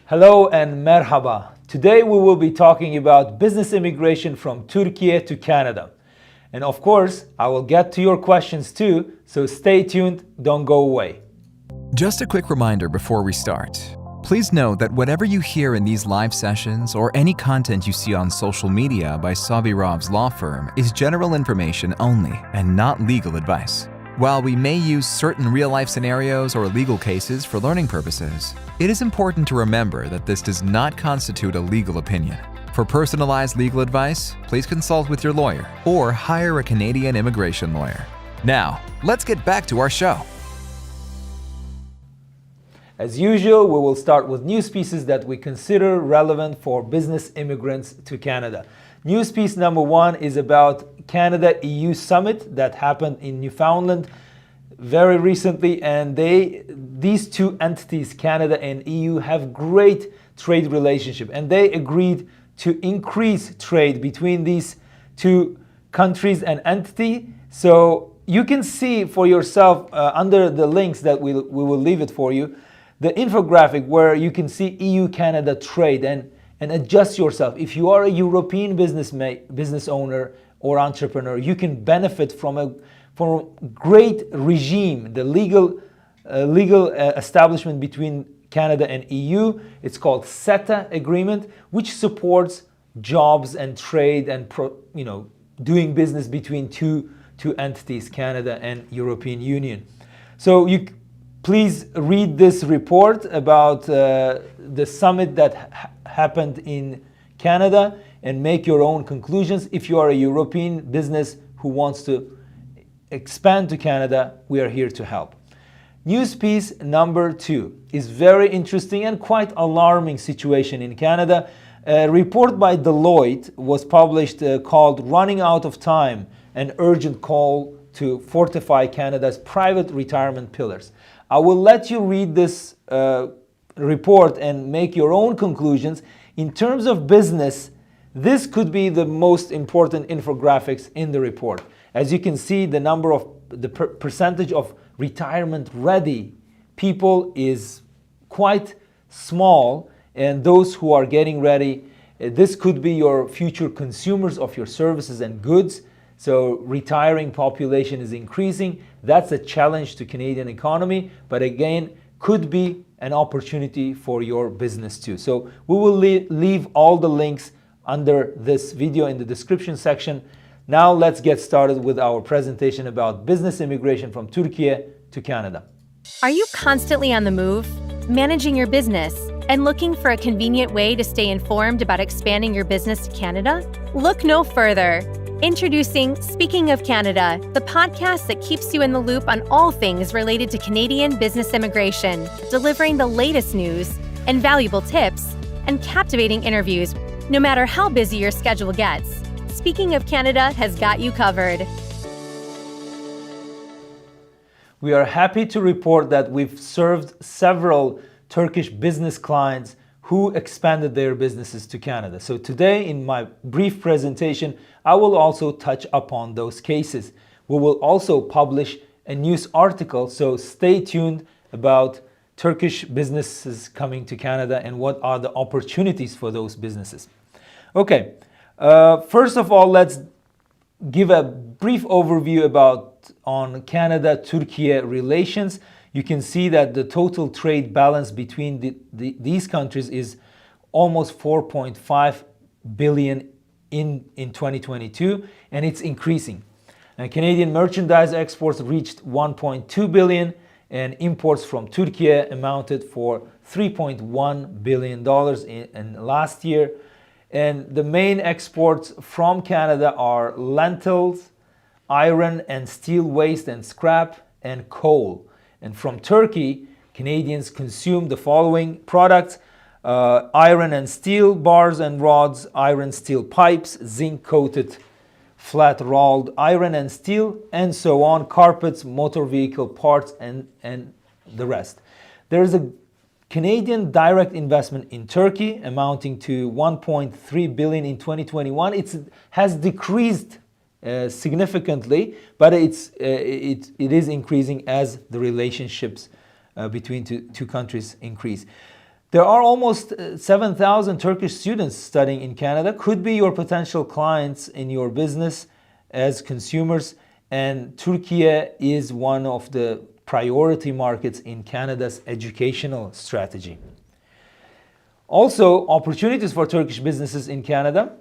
Hello and merhaba. Today we will be talking about business immigration from Turkey to Canada. And of course, I will get to your questions too, so stay tuned, don't go away. Just a quick reminder before we start. Please know that whatever you hear in these live sessions or any content you see on social media by Savirov's law firm is general information only and not legal advice. While we may use certain real-life scenarios or legal cases for learning purposes, it is important to remember that this does not constitute a legal opinion. For personalized legal advice, please consult with your lawyer or hire a Canadian immigration lawyer. Now, let's get back to our show. As usual, we will start with news pieces that we consider relevant for business immigrants to Canada. News piece number one is about Canada-EU summit that happened in Newfoundland very recently, and these two entities, Canada and EU, have great trade relationship, and they agreed to increase trade between these two countries and entity. So you can see for yourself under the links that we will leave it for you, the infographic where you can see EU-Canada trade and adjust yourself. If you are a European business owner or entrepreneur, you can benefit from a great regime, the legal establishment between Canada and EU. It's called CETA agreement, which supports jobs and trade and doing business between two entities, Canada and European Union. So please read this report about the summit that happened in Canada and make your own conclusions. If you are a European business who wants to expand to Canada, we are here to help. News piece number two is very interesting and quite alarming situation in Canada. A report by Deloitte was published called Running Out of Time, an urgent call to fortify Canada's private retirement pillars. I will let you read this report and make your own conclusions. In terms of business, this could be the most important infographics in the report. As you can see, the percentage of retirement ready people is quite small, and those who are getting ready, this could be your future consumers of your services and goods. So retiring population is increasing. That's a challenge to Canadian economy, but again, could be an opportunity for your business too. So we will leave all the links under this video in the description section. Now let's get started with our presentation about business immigration from Turkey to Canada. Are you constantly on the move, managing your business, and looking for a convenient way to stay informed about expanding your business to Canada? Look no further. Introducing Speaking of Canada, the podcast that keeps you in the loop on all things related to Canadian business immigration, delivering the latest news and valuable tips and captivating interviews, no matter how busy your schedule gets. Speaking of Canada has got you covered. We are happy to report that we've served several Turkish business clients who expanded their businesses to Canada. So today in my brief presentation, I will also touch upon those cases. We will also publish a news article, so stay tuned about Turkish businesses coming to Canada and what are the opportunities for those businesses. Okay, first of all, let's give a brief overview on Canada-Turkey relations. You can see that the total trade balance between these countries is almost 4.5 billion in 2022, and it's increasing. And Canadian merchandise exports reached 1.2 billion, and imports from Turkey amounted for $3.1 billion in last year. And the main exports from Canada are lentils, iron and steel waste and scrap, and coal. And from Turkey, Canadians consume the following products: iron and steel bars and rods, iron steel pipes, zinc-coated flat rolled iron and steel, and so on, carpets, motor vehicle parts, and the rest. There is a Canadian direct investment in Turkey amounting to 1.3 billion in 2021. It has decreased significantly, but it is increasing as the relationships between two countries increase. There are almost 7,000 Turkish students studying in Canada, could be your potential clients in your business as consumers, and Turkey is one of the priority markets in Canada's educational strategy. Also, opportunities for Turkish businesses in Canada.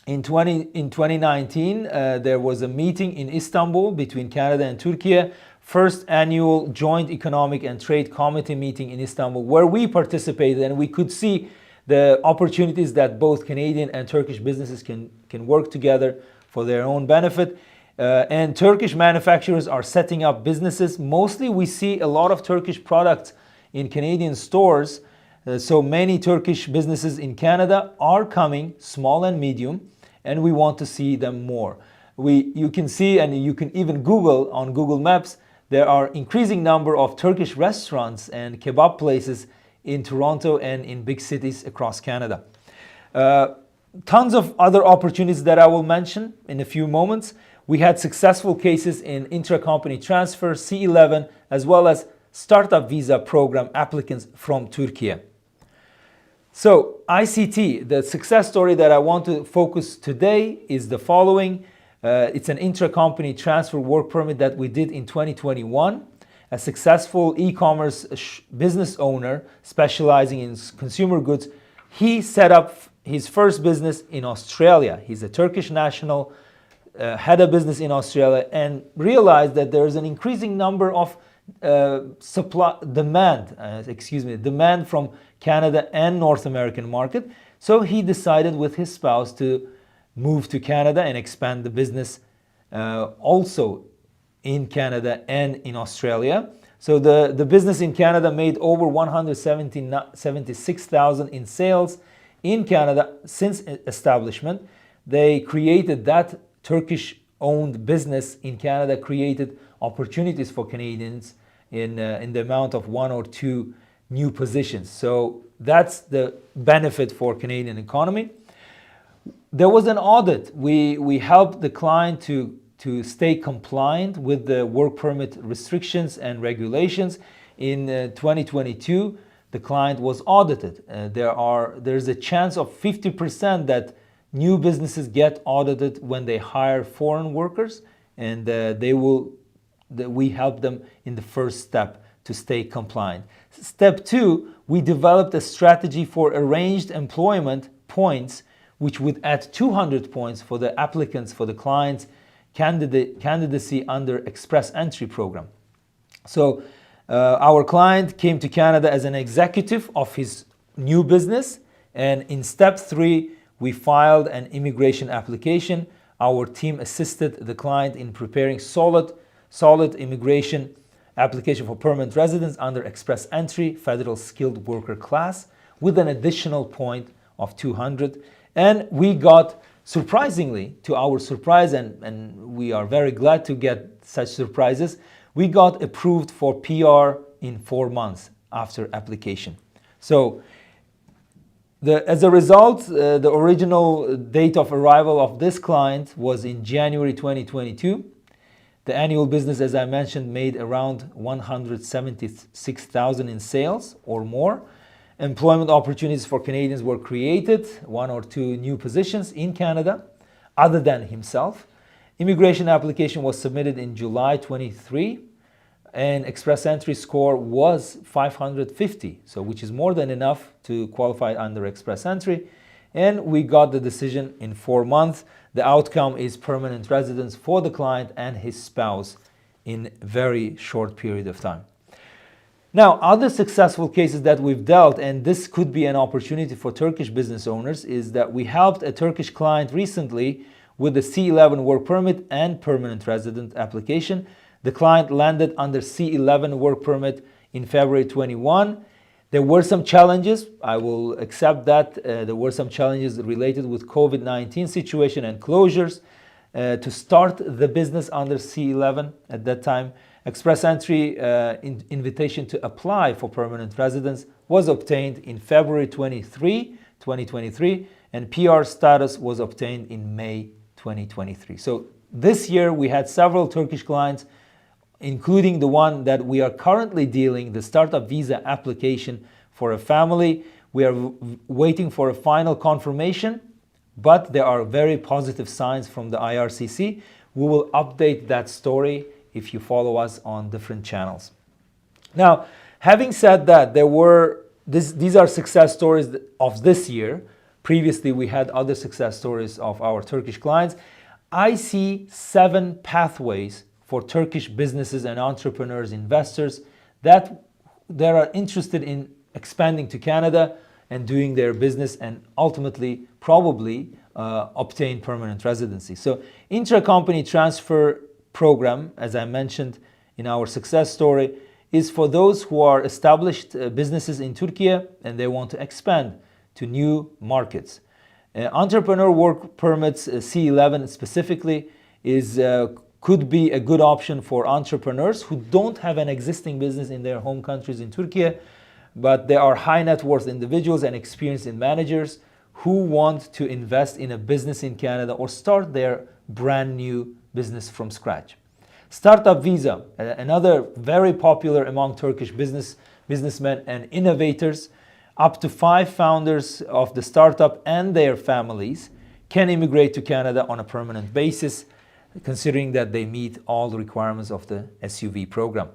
In 2019, there was a meeting in Istanbul between Canada and Turkey, first annual Joint Economic and Trade Committee meeting in Istanbul, where we participated and we could see the opportunities that both Canadian and Turkish businesses can work together for their own benefit. And Turkish manufacturers are setting up businesses. Mostly we see a lot of Turkish products in Canadian stores. So many Turkish businesses in Canada are coming, small and medium, and we want to see them more. You can see, and you can even Google on Google Maps, there are increasing number of Turkish restaurants and kebab places in Toronto and in big cities across Canada. Tons of other opportunities that I will mention in a few moments. We had successful cases in Intra Company Transfer, C11, as well as Startup Visa program applicants from Turkey. So ICT, the success story that I want to focus today is the following. It's an intra-company transfer work permit that we did in 2021. A successful e-commerce business owner specializing in consumer goods, he set up his first business in Australia. He's a Turkish national, had a business in Australia and realized that there is an increasing number of demand from Canada and North American market. So he decided with his spouse to move to Canada and expand the business also in Canada and in Australia. So the business in Canada made over 176,000 in sales in Canada since establishment. They created that Turkish-owned business in Canada, created opportunities for Canadians in the amount of 1 or 2 new positions. So that's the benefit for Canadian economy. There was an audit. We helped the client to stay compliant with the work permit restrictions and regulations. In 2022, the client was audited. There's a chance of 50% that new businesses get audited when they hire foreign workers, and we help them in the first step to stay compliant. Step 2, we developed a strategy for arranged employment points, which would add 200 points for the applicants, for the clients' candidacy under Express Entry program. So our client came to Canada as an executive of his new business, and in step 3, we filed an immigration application. Our team assisted the client in preparing solid immigration application for permanent residence under Express Entry, Federal Skilled Worker class, with an additional point of 200. And we got, surprisingly, to our surprise, and we are very glad to get such surprises, we got approved for PR in 4 months after application. So as a result, the original date of arrival of this client was in January 2022. The annual business, as I mentioned, made around 176,000 in sales or more. Employment opportunities for Canadians were created, 1 or 2 new positions in Canada, other than himself. Immigration application was submitted in July 23, and Express Entry score was 550, so which is more than enough to qualify under Express Entry. And we got the decision in 4 months. The outcome is permanent residence for the client and his spouse in a very short period of time. Now, other successful cases that we've dealt, and this could be an opportunity for Turkish business owners, is that we helped a Turkish client recently with the C11 work permit and permanent resident application. The client landed under C11 work permit in February 21. There were some challenges. I will accept that. There were some challenges related with COVID-19 situation and closures to start the business under C11 at that time. Express Entry invitation to apply for permanent residence was obtained in February 2023, and PR status was obtained in May 2023. So this year we had several Turkish clients, including the one that we are currently dealing, the startup visa application for a family. We are waiting for a final confirmation, but there are very positive signs from the IRCC. We will update that story if you follow us on different channels. Now, having said that, these are success stories of this year. Previously, we had other success stories of our Turkish clients. I see 7 pathways for Turkish businesses and entrepreneurs, investors that are interested in expanding to Canada and doing their business and ultimately probably obtain permanent residency. So Intra Company Transfer program, as I mentioned in our success story, is for those who are established businesses in Turkey and they want to expand to new markets. Entrepreneur work permits, C11 specifically, could be a good option for entrepreneurs who don't have an existing business in their home countries in Turkey, but they are high net worth individuals and experienced managers who want to invest in a business in Canada or start their brand new business from scratch. Startup visa, another very popular among Turkish businessmen and innovators. Up to 5 founders of the startup and their families can immigrate to Canada on a permanent basis, considering that they meet all the requirements of the SUV program.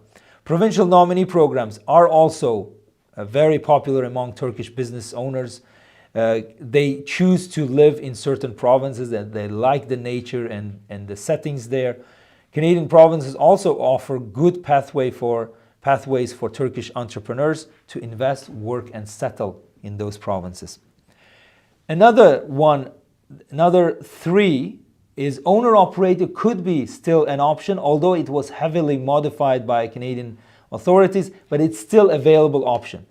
Provincial nominee programs are also very popular among Turkish business owners. They choose to live in certain provinces and they like the nature and the settings there. Canadian provinces also offer good pathways for Turkish entrepreneurs to invest, work, and settle in those provinces. Another 3 is owner-operator could be still an option, although it was heavily modified by Canadian authorities, but it's still available option.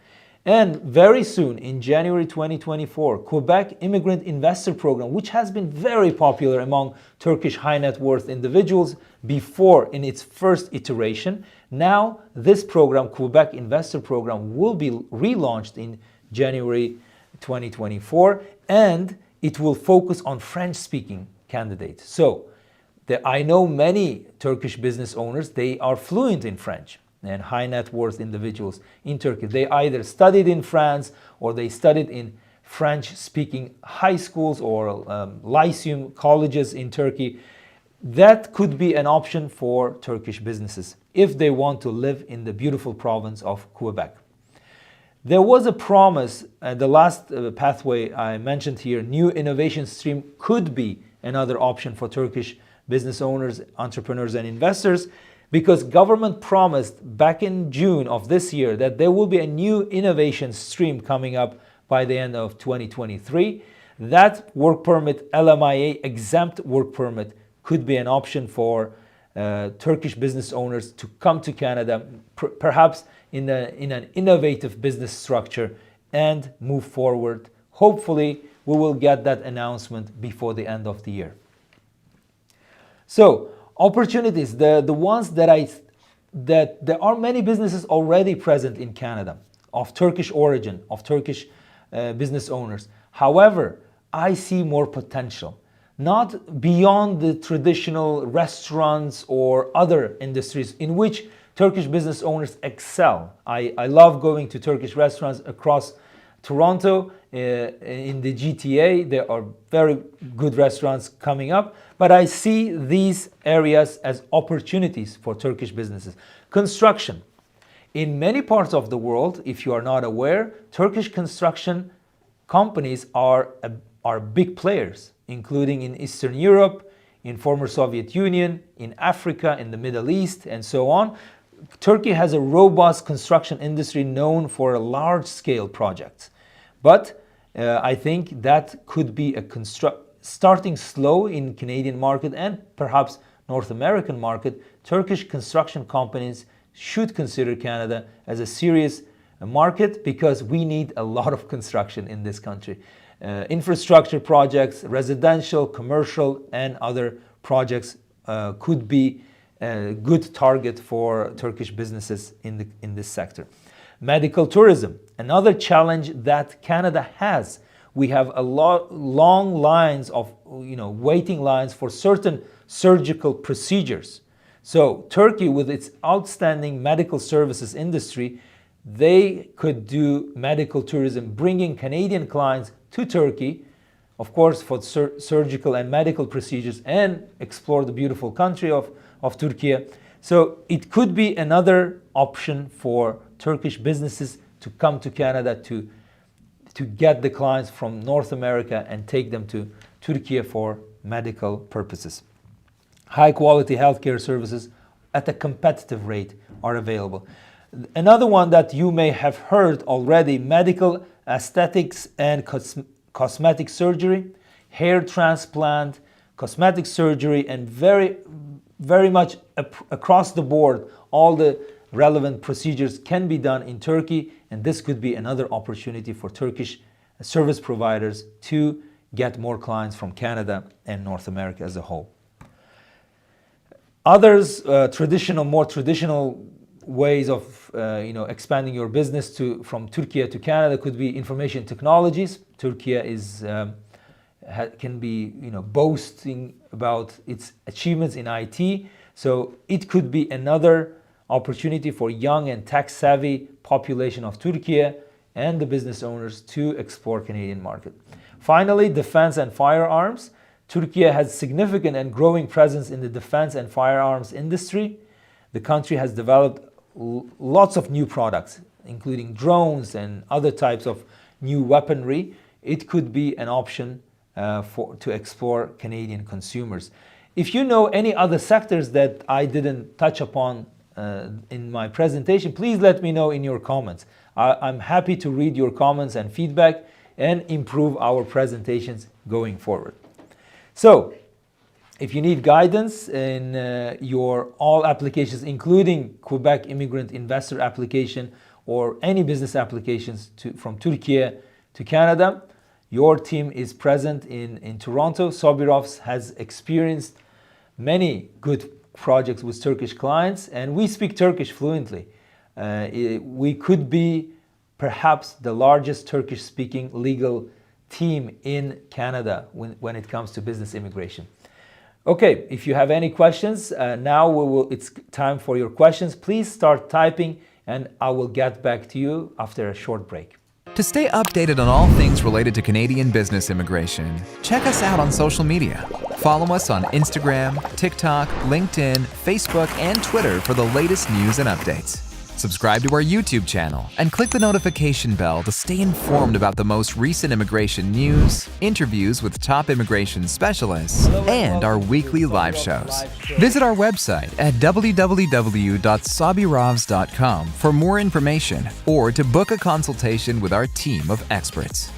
And very soon, in January 2024, Quebec Immigrant Investor Program, which has been very popular among Turkish high net worth individuals before in its first iteration, now this program, Quebec Investor Program, will be relaunched in January 2024, and it will focus on French-speaking candidates. So I know many Turkish business owners, they are fluent in French, and high net worth individuals in Turkey. They either studied in France or they studied in French-speaking high schools or lyceum colleges in Turkey. That could be an option for Turkish businesses if they want to live in the beautiful province of Quebec. There was a promise, the last pathway I mentioned here, new innovation stream could be another option for Turkish business owners, entrepreneurs, and investors, because government promised back in June of this year that there will be a new innovation stream coming up by the end of 2023. That work permit, LMIA exempt work permit, could be an option for Turkish business owners to come to Canada, perhaps in an innovative business structure and move forward. Hopefully, we will get that announcement before the end of the year. So, opportunities, the ones that there are many businesses already present in Canada of Turkish origin, of Turkish business owners. However, I see more potential, not beyond the traditional restaurants or other industries in which Turkish business owners excel. I love going to Turkish restaurants across Toronto, in the GTA. There are very good restaurants coming up, but I see these areas as opportunities for Turkish businesses. Construction. In many parts of the world, if you are not aware, Turkish construction companies are big players, including in Eastern Europe, in former Soviet Union, in Africa, in the Middle East, and so on. Turkey has a robust construction industry known for large-scale projects. But I think that could be starting slow in Canadian market and perhaps North American market. Turkish construction companies should consider Canada as a serious market because we need a lot of construction in this country. Infrastructure projects, residential, commercial, and other projects could be a good target for Turkish businesses in this sector. Medical tourism, another challenge that Canada has. We have long lines of waiting lines for certain surgical procedures. So Turkey, with its outstanding medical services industry, they could do medical tourism, bringing Canadian clients to Turkey, of course, for surgical and medical procedures, and explore the beautiful country of Turkey. So it could be another option for Turkish businesses to come to Canada to get the clients from North America and take them to Turkey for medical purposes. High quality healthcare services at a competitive rate are available. Another one that you may have heard already, medical aesthetics and cosmetic surgery, hair transplant, cosmetic surgery, and very much across the board, all the relevant procedures can be done in Turkey, and this could be another opportunity for Turkish service providers to get more clients from Canada and North America as a whole. Others, more traditional ways of expanding your business from Turkey to Canada could be information technologies. Turkey can be boasting about its achievements in IT, so it could be another opportunity for young and tech-savvy population of Turkey and the business owners to explore Canadian market. Finally, defense and firearms. Turkey has significant and growing presence in the defense and firearms industry. The country has developed lots of new products, including drones and other types of new weaponry. It could be an option to explore Canadian consumers. If you know any other sectors that I didn't touch upon in my presentation, please let me know in your comments. I'm happy to read your comments and feedback and improve our presentations going forward. So, if you need guidance in your all applications, including Quebec immigrant investor application or any business applications from Turkey to Canada, your team is present in Toronto. Sobirovs has experienced many good projects with Turkish clients, and we speak Turkish fluently. We could be perhaps the largest Turkish-speaking legal team in Canada when it comes to business immigration. Okay, if you have any questions, now it's time for your questions. Please start typing and I will get back to you after a short break. To stay updated on all things related to Canadian business immigration, check us out on social media. Follow us on Instagram, TikTok, LinkedIn, Facebook, and Twitter for the latest news and updates. Subscribe to our YouTube channel and click the notification bell to stay informed about the most recent immigration news, interviews with top immigration specialists, and our weekly live shows. Visit our website at www.sobirovs.com for more information or to book a consultation with our team of experts.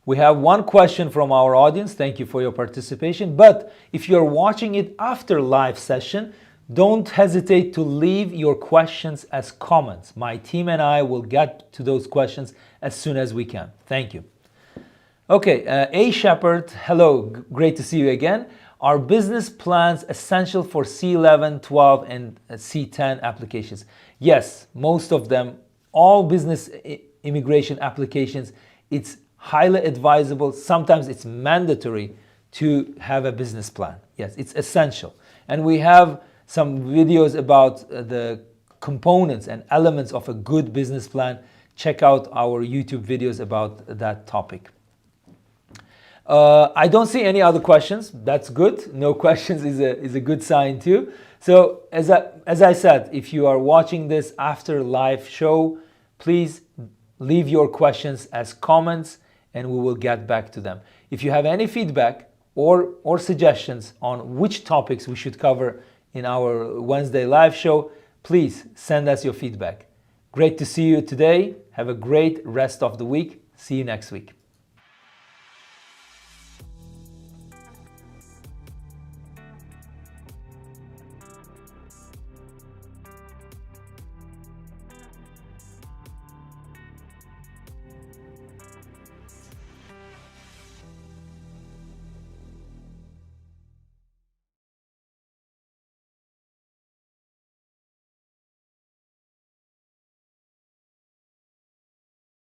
We have one question from our audience. Thank you for your participation. But if you're watching it after live session, don't hesitate to leave your questions as comments. My team and I will get to those questions as soon as we can. Thank you. Okay, A. Shepherd, hello, great to see you again. Are business plans essential for C11, 12, and C10 applications? Yes, most of them, all business immigration applications, it's highly advisable. Sometimes it's mandatory to have a business plan. Yes, it's essential. And we have some videos about the components and elements of a good business plan. Check out our YouTube videos about that topic. I don't see any other questions. That's good. No questions is a good sign too. So as I said, if you are watching this after live show, please leave your questions as comments and we will get back to them. If you have any feedback or suggestions on which topics we should cover in our Wednesday live show, please send us your feedback. Great to see you today. Have a great rest of the week. See you next week.